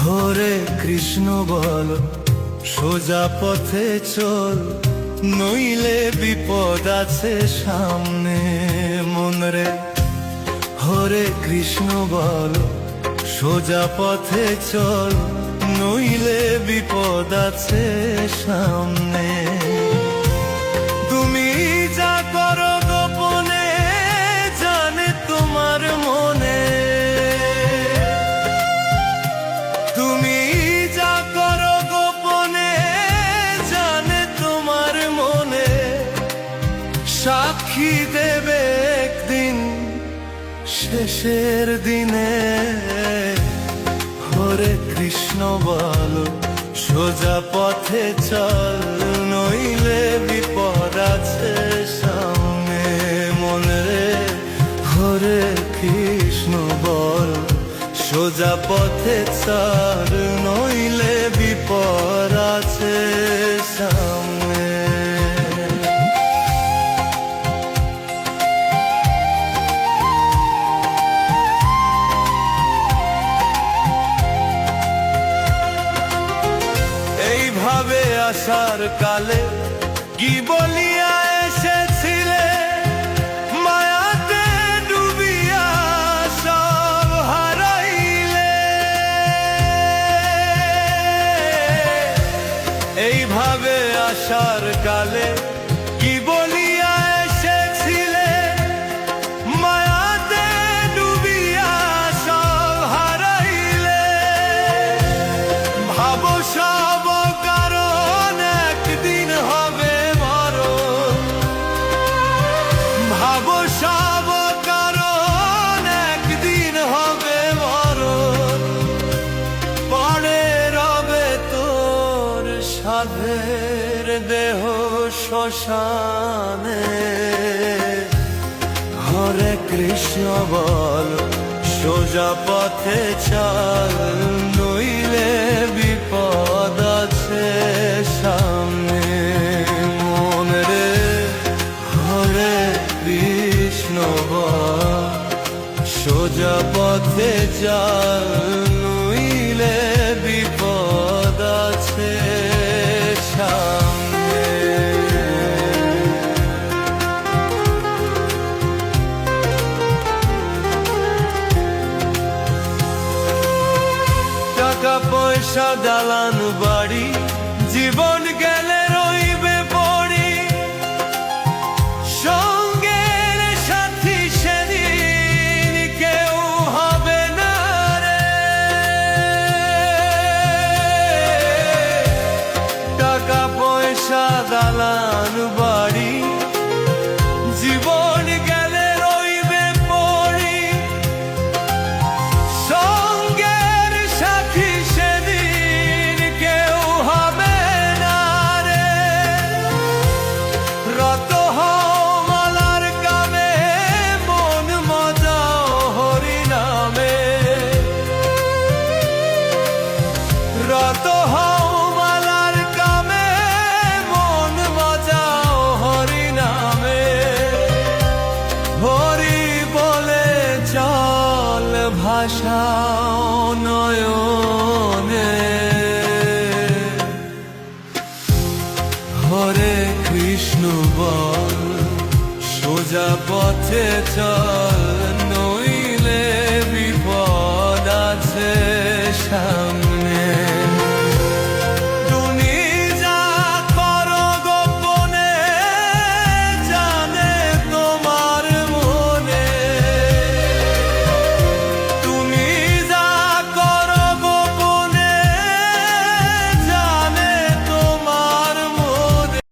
হরে কৃষ্ণ বল, সোজা পথে চল, নইলে বিপদ আছে সামনে মন রে। হরে কৃষ্ণ বল, সোজা পথে চল, নইলে বিপদ আছে সামনে। তুমি যা করো গোপনে জানে তোমার মনে, তুমি যা করো গোপনে জানে তোমার মনে, সাক্ষী দেবে একদিন শেষের দিনে। হরে কৃষ্ণ বল, সোজা পথে চল, নইলে বিপদ আছে সামনে মন রে। হরে কৃষ্ণ বল, সোজা পথে চল, নইলে বিপদ আছে সামনে। এইভাবে আসার কালে কি বলিয়া এসেছিলে, মায়াতে ডুবিয়া সব হারাইলে। এইভাবে আসার কালে কি বলিয়া এসেছিলে, মায়াতে ডুবিয়া সব হারাইলে। ভাবো সব কারণ একদিন হবে মরণ, ভাবো সব কারণ একদিন হবে মরণ। পড়ে রবে তোর সাধের দেহ শ্মশানে। হরে কৃষ্ণ বল, সোজা পথে চল, নইলে বিপদ আছে সামনে মন রে। হরে কৃষ্ণ বল, সোজা পথে চল, নইলে বিপদ আছে সামনে। টাকা পয়সা দালান বাড়ি জীবন গেলে রইবে পড়ি, সঙ্গের সাথী সেদিন কেউ হবে না রে। টাকা পয়সা দালান বাড়ি জীবন গেলে রইবে পড়ি, সঙ্গের সাথী সেদিন কেউ হবে না রে। রত হও মালার কামে, মন মজাও হরি নামে। রত হও মালার কামে, মন মজাও হরি নামে। হরি বলে চল ভাষাও নয়নে। হরে কৃষ্ণ বল, সোজা পথে চল,